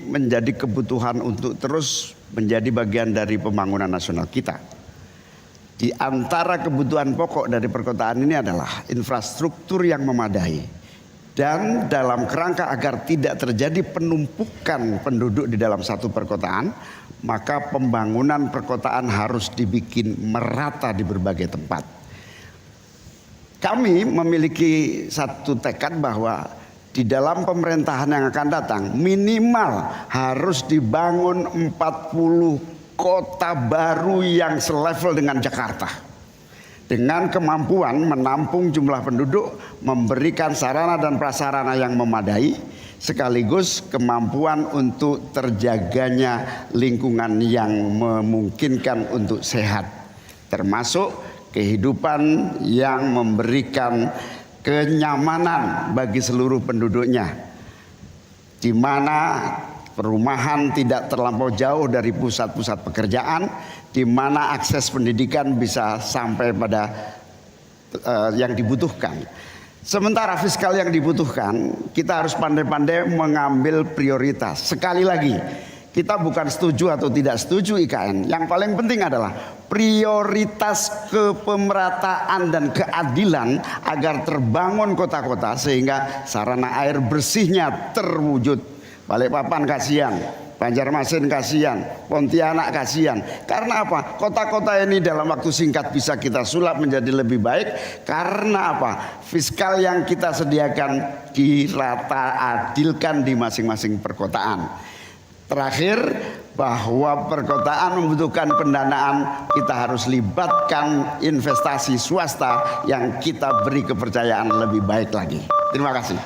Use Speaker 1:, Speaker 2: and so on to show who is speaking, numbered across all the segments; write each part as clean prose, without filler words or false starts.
Speaker 1: menjadi kebutuhan untuk terus menjadi bagian dari pembangunan nasional kita. Di antara kebutuhan pokok dari perkotaan ini adalah infrastruktur yang memadai. Dan dalam kerangka agar tidak terjadi penumpukan penduduk di dalam satu perkotaan, maka pembangunan perkotaan harus dibikin merata di berbagai tempat. Kami memiliki satu tekad bahwa di dalam pemerintahan yang akan datang minimal harus dibangun 40 kota baru yang selevel dengan Jakarta. Dengan kemampuan menampung jumlah penduduk, memberikan sarana dan prasarana yang memadai, sekaligus kemampuan untuk terjaganya lingkungan yang memungkinkan untuk sehat. Termasuk kehidupan yang memberikan kenyamanan bagi seluruh penduduknya, di mana perumahan tidak terlampau jauh dari pusat-pusat pekerjaan, di mana akses pendidikan bisa sampai pada yang dibutuhkan. Sementara fiskal yang dibutuhkan, kita harus pandai-pandai mengambil prioritas. Sekali lagi, kita bukan setuju atau tidak setuju IKN. Yang paling penting adalah prioritas kepemerataan dan keadilan agar terbangun kota-kota sehingga sarana air bersihnya terwujud. Balikpapan kasihan, Banjarmasin kasihan, Pontianak kasihan. Karena apa? Kota-kota ini dalam waktu singkat bisa kita sulap menjadi lebih baik. Karena apa? Fiskal yang kita sediakan dirata adilkan di masing-masing perkotaan. Terakhir, bahwa perkotaan membutuhkan pendanaan, kita harus libatkan investasi swasta yang kita beri kepercayaan lebih baik lagi. Terima kasih.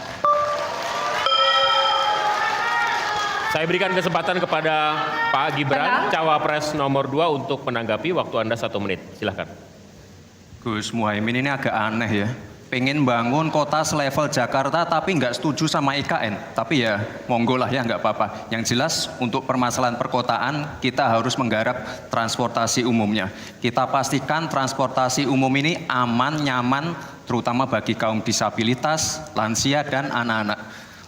Speaker 2: Saya berikan kesempatan kepada Pak Gibran, Cawapres nomor 2 untuk menanggapi. Waktu Anda 1 menit, silahkan.
Speaker 3: Gus Muhaimin ini agak aneh ya. Pengen bangun kota selevel Jakarta tapi nggak setuju sama IKN. Tapi ya monggo lah ya, nggak apa-apa. Yang jelas untuk permasalahan perkotaan kita harus menggarap transportasi umumnya. Kita pastikan transportasi umum ini aman, nyaman, terutama bagi kaum disabilitas, lansia, dan anak-anak.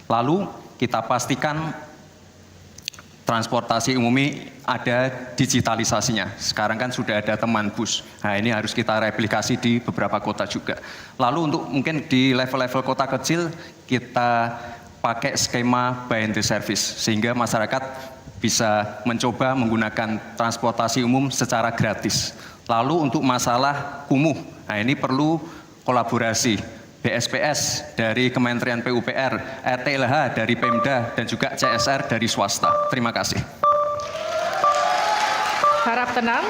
Speaker 3: Lalu kita pastikan transportasi umum ini ada digitalisasinya. Sekarang kan sudah ada teman bus. Nah ini harus kita replikasi di beberapa kota juga. Lalu untuk mungkin di level-level kota kecil kita pakai skema buy and service sehingga masyarakat bisa mencoba menggunakan transportasi umum secara gratis. Lalu untuk masalah kumuh, nah ini perlu kolaborasi. BSPS dari Kementerian PUPR, RTLH dari Pemda, dan juga CSR dari swasta. Terima kasih.
Speaker 4: Harap tenang.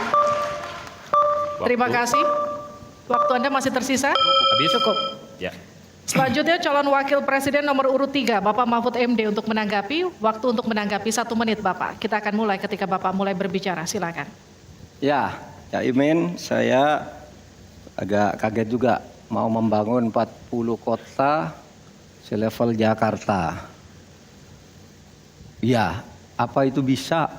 Speaker 4: Terima kasih. Waktu Anda masih tersisa?
Speaker 2: Habis?
Speaker 4: Cukup.
Speaker 2: Ya.
Speaker 4: Selanjutnya calon wakil presiden nomor urut 3, Bapak Mahfud MD untuk menanggapi. Waktu untuk menanggapi 1 menit, Bapak. Kita akan mulai ketika Bapak mulai berbicara. Silakan.
Speaker 5: Ya, Cak Imin, saya agak kaget juga. Mau membangun 40 kota selevel Jakarta. Ya, apa itu bisa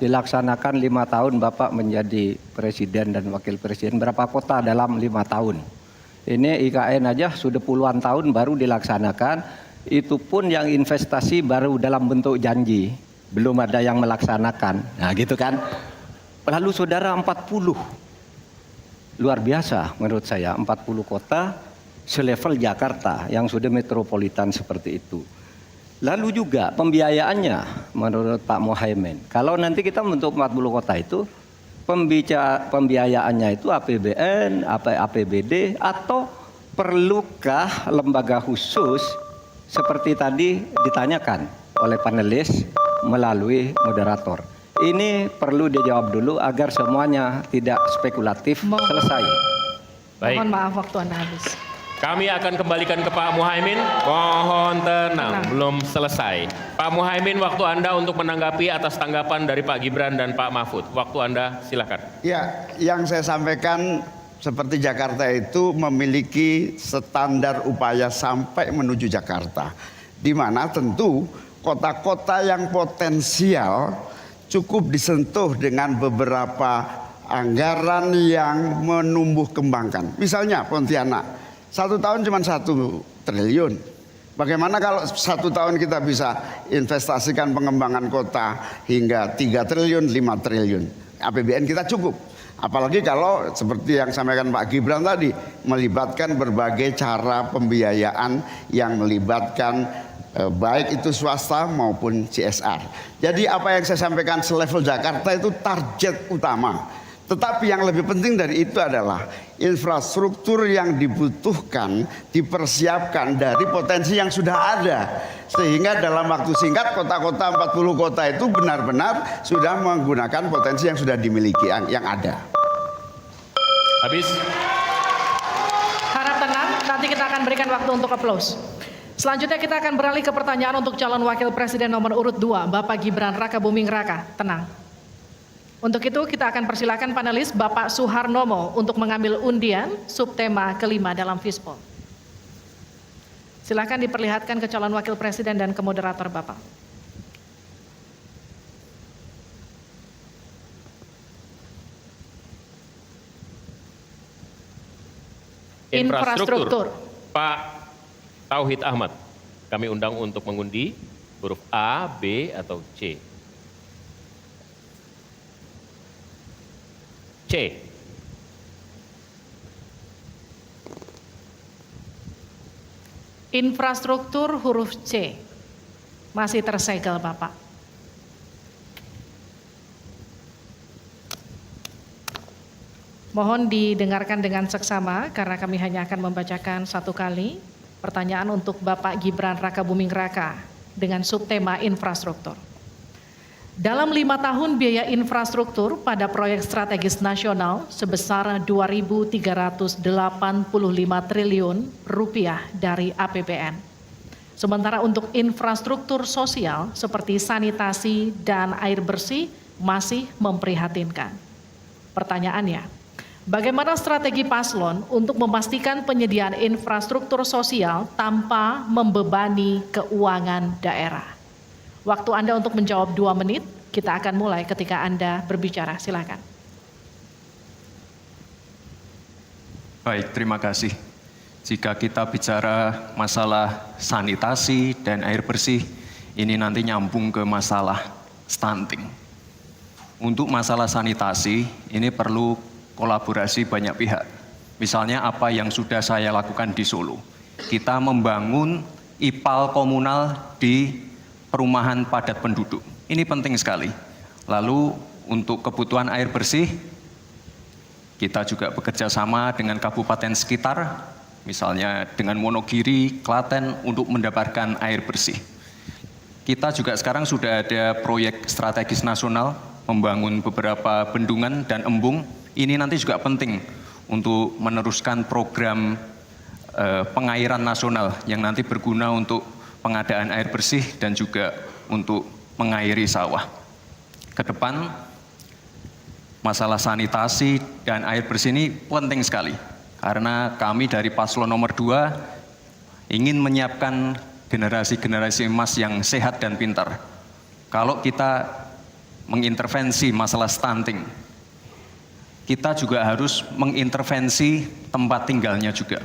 Speaker 5: dilaksanakan 5 tahun Bapak menjadi presiden dan wakil presiden? Berapa kota dalam 5 tahun? Ini IKN aja sudah puluhan tahun baru dilaksanakan. Itu pun yang investasi baru dalam bentuk janji. Belum ada yang melaksanakan. Nah gitu kan. Lalu saudara 40. Luar biasa menurut saya, 40 kota selevel Jakarta yang sudah metropolitan seperti itu. Lalu juga pembiayaannya menurut Pak Muhaimin. Kalau nanti kita membentuk 40 kota itu, pembiayaannya itu APBN, APBD, atau perlukah lembaga khusus seperti tadi ditanyakan oleh panelis melalui moderator. Ini perlu dijawab dulu agar semuanya tidak spekulatif. Selesai.
Speaker 2: Baik.
Speaker 4: Mohon maaf waktu Anda habis.
Speaker 2: Kami akan kembalikan ke Pak Muhaimin. Mohon tenang, belum selesai. Pak Muhaimin, waktu Anda untuk menanggapi atas tanggapan dari Pak Gibran dan Pak Mahfud. Waktu Anda silakan.
Speaker 1: Ya, yang saya sampaikan seperti Jakarta itu memiliki standar upaya sampai menuju Jakarta. Di mana tentu kota-kota yang potensial cukup disentuh dengan beberapa anggaran yang menumbuh kembangkan. Misalnya Pontianak, 1 tahun cuma 1 triliun. Bagaimana kalau 1 tahun kita bisa investasikan pengembangan kota hingga 3 triliun, 5 triliun. APBN kita cukup. Apalagi kalau seperti yang sampaikan Pak Gibran tadi, melibatkan berbagai cara pembiayaan yang melibatkan baik itu swasta maupun CSR. Jadi apa yang saya sampaikan selevel Jakarta itu target utama. Tetapi yang lebih penting dari itu adalah infrastruktur yang dibutuhkan dipersiapkan dari potensi yang sudah ada. Sehingga dalam waktu singkat kota-kota 40 kota itu benar-benar sudah menggunakan potensi yang sudah dimiliki yang ada.
Speaker 2: Habis.
Speaker 4: Harap tenang, nanti kita akan berikan waktu untuk aplaus. Selanjutnya kita akan beralih ke pertanyaan untuk calon wakil presiden nomor urut 2, Bapak Gibran Rakabuming Raka. Tenang. Untuk itu kita akan persilakan panelis Bapak Suharnomo untuk mengambil undian subtema kelima dalam Fishbowl. Silakan diperlihatkan ke calon wakil presiden dan ke moderator Bapak. Infrastruktur.
Speaker 2: Pak Tauhid Ahmad. Kami undang untuk mengundi huruf A, B, atau C. C.
Speaker 4: Infrastruktur huruf C. Masih tersegel Bapak. Mohon didengarkan dengan seksama karena kami hanya akan membacakan 1 kali. Pertanyaan untuk Bapak Gibran Rakabuming Raka dengan subtema infrastruktur. Dalam 5 tahun biaya infrastruktur pada proyek strategis nasional sebesar 2.385 triliun rupiah dari APBN. Sementara untuk infrastruktur sosial seperti sanitasi dan air bersih masih memprihatinkan. Pertanyaannya, bagaimana strategi paslon untuk memastikan penyediaan infrastruktur sosial tanpa membebani keuangan daerah? Waktu Anda untuk menjawab 2 menit, kita akan mulai ketika Anda berbicara. Silakan.
Speaker 3: Baik, terima kasih. Jika kita bicara masalah sanitasi dan air bersih, ini nanti nyambung ke masalah stunting. Untuk masalah sanitasi, ini perlu kolaborasi banyak pihak. Misalnya apa yang sudah saya lakukan di Solo. Kita membangun IPAL komunal di perumahan padat penduduk. Ini penting sekali. Lalu untuk kebutuhan air bersih, kita juga bekerja sama dengan kabupaten sekitar, misalnya dengan Wonogiri, Klaten untuk mendapatkan air bersih. Kita juga sekarang sudah ada proyek strategis nasional membangun beberapa bendungan dan embung. Ini nanti juga penting untuk meneruskan program pengairan nasional yang nanti berguna untuk pengadaan air bersih dan juga untuk mengairi sawah. Ke depan, masalah sanitasi dan air bersih ini penting sekali. Karena kami dari paslon nomor 2 ingin menyiapkan generasi-generasi emas yang sehat dan pintar. Kalau kita mengintervensi masalah stunting, kita juga harus mengintervensi tempat tinggalnya juga.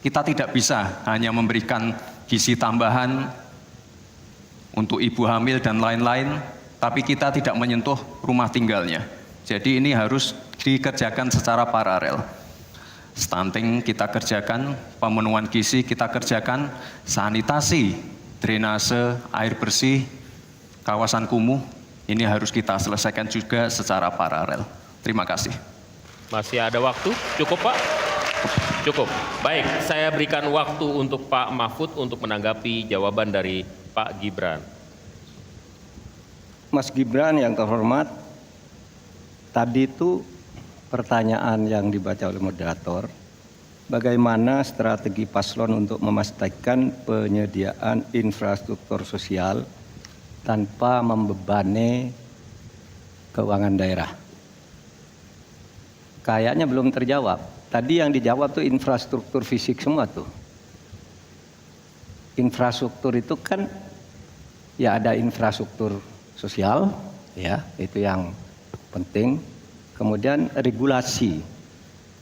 Speaker 3: Kita tidak bisa hanya memberikan gizi tambahan untuk ibu hamil dan lain-lain, tapi kita tidak menyentuh rumah tinggalnya. Jadi ini harus dikerjakan secara paralel. Stunting kita kerjakan, pemenuhan gizi kita kerjakan, sanitasi, drainase, air bersih, kawasan kumuh, ini harus kita selesaikan juga secara paralel. Terima kasih.
Speaker 2: Masih ada waktu? Cukup Pak? Cukup. Baik, saya berikan waktu untuk Pak Mahfud untuk menanggapi jawaban dari Pak Gibran.
Speaker 5: Mas Gibran yang terhormat, tadi itu pertanyaan yang dibaca oleh moderator, bagaimana strategi paslon untuk memastikan penyediaan infrastruktur sosial tanpa membebani keuangan daerah. Kayaknya belum terjawab. Tadi yang dijawab tuh infrastruktur fisik semua tuh. Infrastruktur itu kan ya ada infrastruktur sosial, ya itu yang penting. Kemudian regulasi.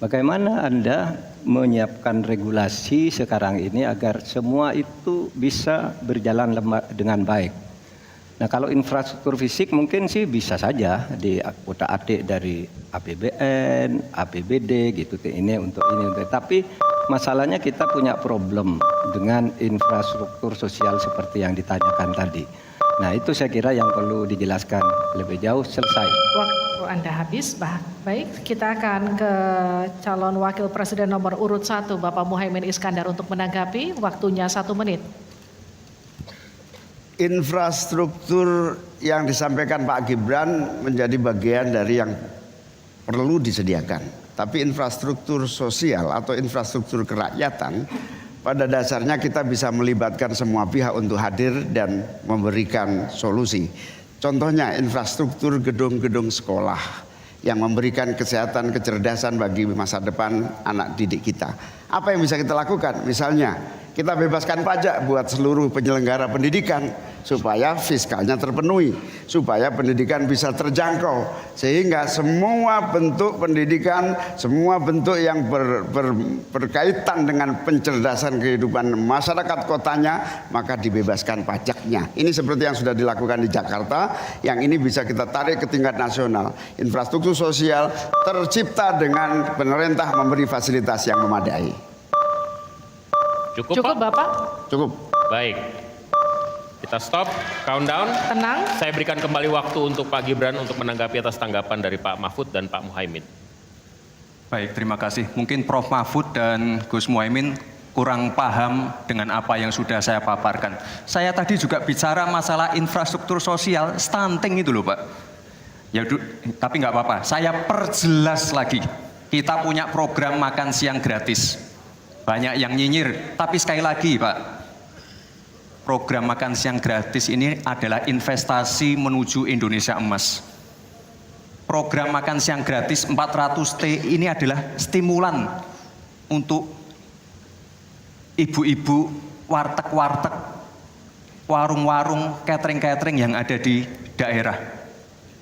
Speaker 5: Bagaimana Anda menyiapkan regulasi sekarang ini agar semua itu bisa berjalan dengan baik? Nah, kalau infrastruktur fisik mungkin sih bisa saja di kota atik dari APBN, APBD gitu ini untuk ini. Tapi masalahnya kita punya problem dengan infrastruktur sosial seperti yang ditanyakan tadi. Nah, itu saya kira yang perlu dijelaskan lebih jauh. Selesai.
Speaker 4: Waktu Anda habis, baik. Kita akan ke calon wakil presiden nomor urut 1, Bapak Muhaimin Iskandar untuk menanggapi. Waktunya 1 menit.
Speaker 1: Infrastruktur yang disampaikan Pak Gibran menjadi bagian dari yang perlu disediakan. Tapi infrastruktur sosial atau infrastruktur kerakyatan pada dasarnya kita bisa melibatkan semua pihak untuk hadir dan memberikan solusi. Contohnya infrastruktur gedung-gedung sekolah yang memberikan kesehatan, kecerdasan bagi masa depan anak didik kita. Apa yang bisa kita lakukan? Misalnya kita bebaskan pajak buat seluruh penyelenggara pendidikan supaya fiskalnya terpenuhi, supaya pendidikan bisa terjangkau, sehingga semua bentuk pendidikan, semua bentuk yang berkaitan dengan pencerdasan kehidupan masyarakat kotanya, maka dibebaskan pajaknya. Ini seperti yang sudah dilakukan di Jakarta, yang ini bisa kita tarik ke tingkat nasional. Infrastruktur sosial tercipta dengan pemerintah memberi fasilitas yang memadai.
Speaker 2: Cukup,
Speaker 4: Cukup
Speaker 2: Pak?
Speaker 4: Bapak?
Speaker 1: Cukup.
Speaker 2: Baik. Kita stop, countdown.
Speaker 4: Tenang.
Speaker 2: Saya berikan kembali waktu untuk Pak Gibran untuk menanggapi atas tanggapan dari Pak Mahfud dan Pak Muhaimin.
Speaker 3: Baik, terima kasih. Mungkin Prof. Mahfud dan Gus Muhaimin kurang paham dengan apa yang sudah saya paparkan. Saya tadi juga bicara masalah infrastruktur sosial, stunting itu loh Pak. Ya, tapi nggak apa-apa, saya perjelas lagi. Kita punya program makan siang gratis. Banyak yang nyinyir, tapi sekali lagi Pak, program makan siang gratis ini adalah investasi menuju Indonesia emas. Program makan siang gratis 400T ini adalah stimulan untuk ibu-ibu warteg-warteg, warung-warung, catering-catering yang ada di daerah.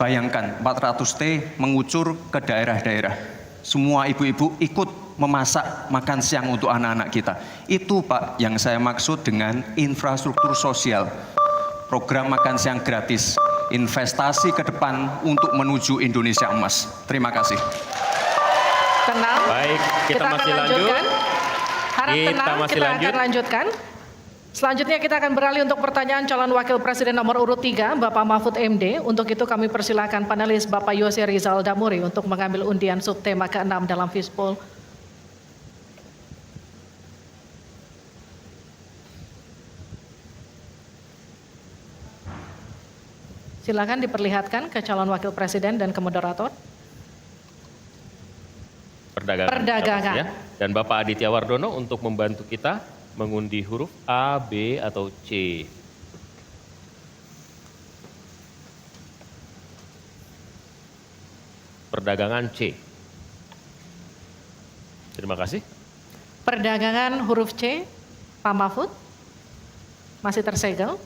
Speaker 3: Bayangkan 400T mengucur ke daerah-daerah. Semua ibu-ibu ikut memasak makan siang untuk anak-anak kita. Itu Pak yang saya maksud dengan infrastruktur sosial. Program makan siang gratis, investasi ke depan untuk menuju Indonesia emas. Terima kasih.
Speaker 4: Tenang.
Speaker 2: Baik, kita
Speaker 4: akan
Speaker 2: masih lanjut.
Speaker 4: lanjutkan. Harap
Speaker 2: Kita
Speaker 4: tenang,
Speaker 2: masih
Speaker 4: kita
Speaker 2: lanjut.
Speaker 4: akan lanjutkan. Selanjutnya kita akan beralih untuk pertanyaan calon wakil presiden nomor urut 3, Bapak Mahfud MD. Untuk itu kami persilakan panelis Bapak Yose Rizal Damuri untuk mengambil undian subtema ke-6 dalam Fishbowl. Silakan diperlihatkan ke calon wakil presiden dan ke moderator. Perdagangan.
Speaker 2: Ya. Dan Bapak Aditya Wardono untuk membantu kita mengundi huruf A, B, atau C. Perdagangan C. Terima kasih.
Speaker 4: Perdagangan huruf C, Pak Mahfud. Masih tersegel.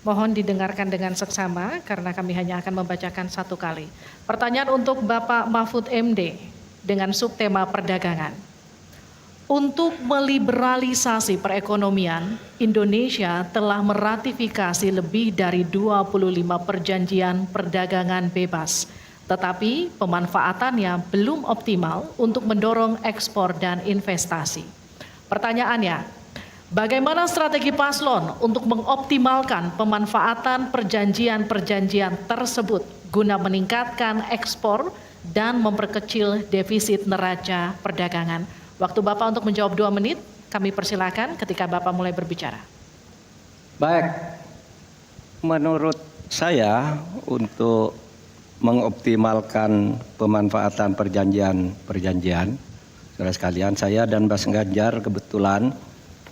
Speaker 4: Mohon didengarkan dengan seksama karena kami hanya akan membacakan 1 kali. Pertanyaan untuk Bapak Mahfud MD dengan subtema perdagangan. Untuk meliberalisasi perekonomian, Indonesia telah meratifikasi lebih dari 25 perjanjian perdagangan bebas. Tetapi pemanfaatannya belum optimal untuk mendorong ekspor dan investasi. Pertanyaannya, bagaimana strategi paslon untuk mengoptimalkan pemanfaatan perjanjian-perjanjian tersebut guna meningkatkan ekspor dan memperkecil defisit neraca perdagangan? Waktu Bapak untuk menjawab 2 menit, kami persilakan ketika Bapak mulai berbicara.
Speaker 5: Baik, menurut saya untuk mengoptimalkan pemanfaatan perjanjian-perjanjian, saudara sekalian, saya dan Mas Ganjar kebetulan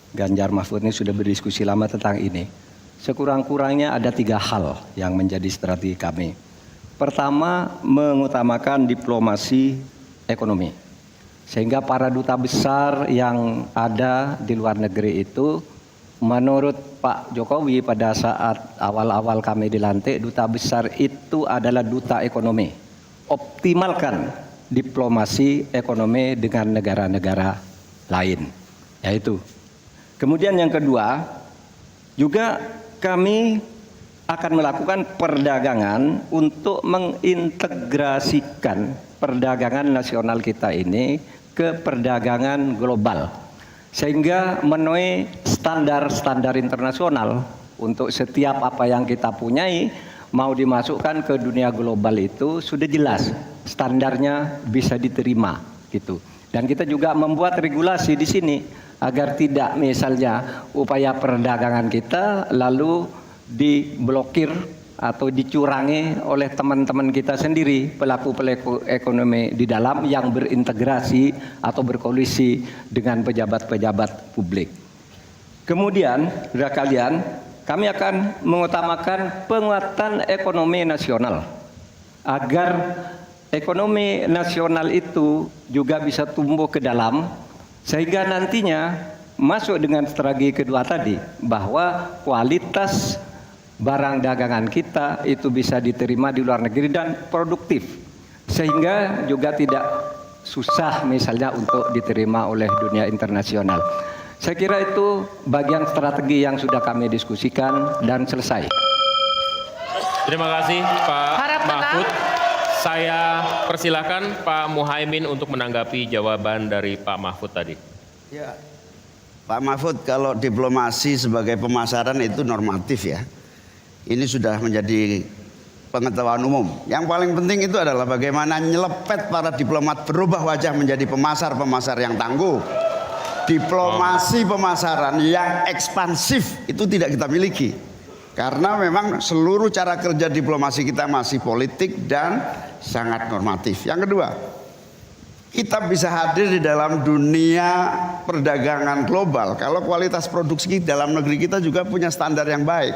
Speaker 5: Ganjar Mahfud ini sudah berdiskusi lama tentang ini. Sekurang-kurangnya ada 3 hal yang menjadi strategi kami. Pertama, mengutamakan diplomasi ekonomi. Sehingga para duta besar yang ada di luar negeri itu menurut Pak Jokowi pada saat awal-awal kami dilantik, duta besar itu adalah duta ekonomi. Optimalkan diplomasi ekonomi dengan negara-negara lain. Yaitu. Kemudian yang kedua, juga kami akan melakukan perdagangan untuk mengintegrasikan perdagangan nasional kita ini ke perdagangan global. Sehingga memenuhi standar-standar internasional untuk setiap apa yang kita punyai mau dimasukkan ke dunia global itu sudah jelas standarnya bisa diterima gitu. Dan kita juga membuat regulasi di sini agar tidak misalnya upaya perdagangan kita lalu diblokir atau dicurangi oleh teman-teman kita sendiri, pelaku-pelaku ekonomi di dalam yang berintegrasi atau berkoalisi dengan pejabat-pejabat publik. Kemudian, saudara kalian, kami akan mengutamakan penguatan ekonomi nasional agar ekonomi nasional itu juga bisa tumbuh ke dalam sehingga nantinya masuk dengan strategi kedua tadi bahwa kualitas barang dagangan kita itu bisa diterima di luar negeri dan produktif sehingga juga tidak susah misalnya untuk diterima oleh dunia internasional. Saya kira itu bagian strategi yang sudah kami diskusikan dan selesai.
Speaker 2: Terima kasih Pak
Speaker 4: Harap tenang.
Speaker 2: Mahfud. Saya persilakan Pak Muhaimin untuk menanggapi jawaban dari Pak Mahfud tadi.
Speaker 1: Ya, Pak Mahfud, kalau diplomasi sebagai pemasaran itu normatif ya. Ini sudah menjadi pengetahuan umum. Yang paling penting itu adalah bagaimana nyelepet para diplomat berubah wajah menjadi pemasar-pemasar yang tangguh. Diplomasi pemasaran yang ekspansif itu tidak kita miliki. Karena memang seluruh cara kerja diplomasi kita masih politik dan sangat normatif. Yang kedua, kita bisa hadir di dalam dunia perdagangan global kalau kualitas produksi dalam negeri kita juga punya standar yang baik.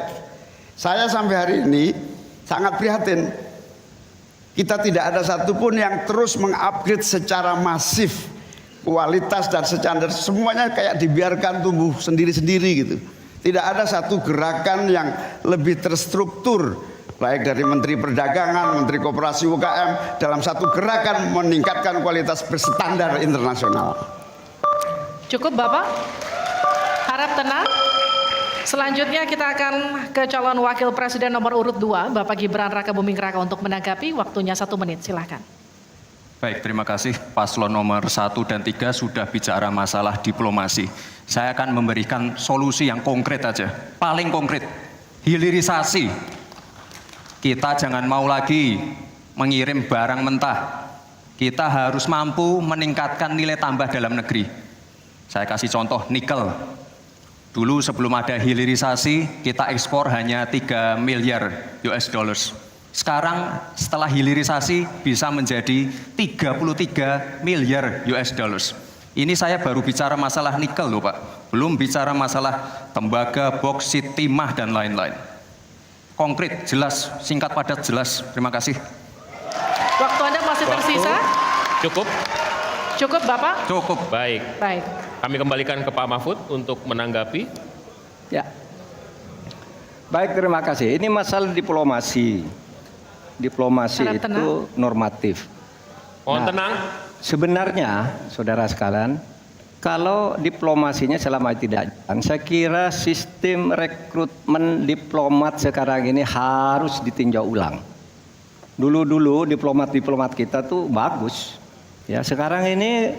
Speaker 1: Saya sampai hari ini sangat prihatin. Kita tidak ada satupun yang terus mengupgrade secara masif kualitas dan standar. Semuanya kayak dibiarkan tumbuh sendiri-sendiri gitu. Tidak ada satu gerakan yang lebih terstruktur baik dari Menteri Perdagangan, Menteri Koperasi UKM dalam satu gerakan meningkatkan kualitas berstandar internasional.
Speaker 4: Cukup Bapak? Harap tenang. Selanjutnya kita akan ke calon wakil presiden nomor urut 2, Bapak Gibran Rakabuming Raka untuk menanggapi, waktunya 1 menit, silakan.
Speaker 3: Baik, terima kasih. Paslon nomor 1 dan 3 sudah bicara masalah diplomasi. Saya akan memberikan solusi yang konkret aja, paling konkret, hilirisasi. Kita jangan mau lagi mengirim barang mentah. Kita harus mampu meningkatkan nilai tambah dalam negeri. Saya kasih contoh nikel. Dulu sebelum ada hilirisasi, kita ekspor hanya 3 miliar US dollars. Sekarang setelah hilirisasi bisa menjadi 33 miliar US dollars. Ini saya baru bicara masalah nikel loh Pak. Belum bicara masalah tembaga, boksit, timah, dan lain-lain. Konkret, jelas, singkat, padat, jelas. Terima kasih.
Speaker 4: Waktu Anda masih tersisa?
Speaker 2: Cukup?
Speaker 4: Cukup Bapak?
Speaker 2: Cukup. Baik.
Speaker 4: Baik.
Speaker 2: Kami kembalikan ke Pak Mahfud untuk menanggapi.
Speaker 5: Ya. Baik, terima kasih. Ini masalah diplomasi. Diplomasi
Speaker 4: Harap
Speaker 5: itu
Speaker 4: tenang.
Speaker 5: normatif.
Speaker 2: Mohon
Speaker 5: Nah,
Speaker 2: tenang.
Speaker 5: Sebenarnya, saudara sekalian, kalau diplomasinya selama tidak jalan, saya kira sistem rekrutmen diplomat sekarang ini harus ditinjau ulang. Dulu-dulu diplomat-diplomat kita tuh bagus. Ya, sekarang ini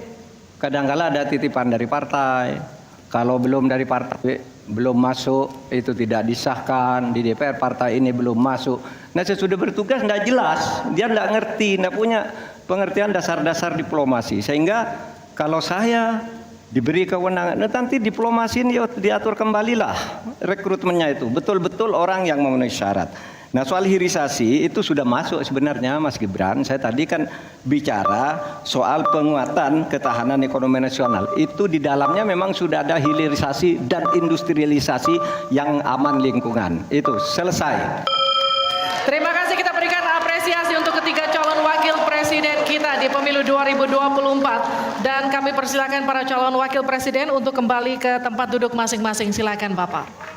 Speaker 5: kadang-kala ada titipan dari partai. Kalau belum dari partai belum masuk itu tidak disahkan di DPR, partai ini belum masuk. Nah, sesudah bertugas tidak jelas, dia tidak ngerti, tidak punya pengertian dasar-dasar diplomasi. Sehingga kalau saya diberi kewenangan, nanti diplomasi ini diatur kembalilah rekrutmennya itu betul-betul orang yang memenuhi syarat. Nah, soal hilirisasi itu sudah masuk sebenarnya Mas Gibran. Saya tadi kan bicara soal penguatan ketahanan ekonomi nasional. Itu di dalamnya memang sudah ada hilirisasi dan industrialisasi yang aman lingkungan. Itu selesai.
Speaker 4: Terima kasih, kita berikan apresiasi untuk ketiga calon wakil presiden kita di pemilu 2024. Dan kami persilakan para calon wakil presiden untuk kembali ke tempat duduk masing-masing. Silakan Bapak.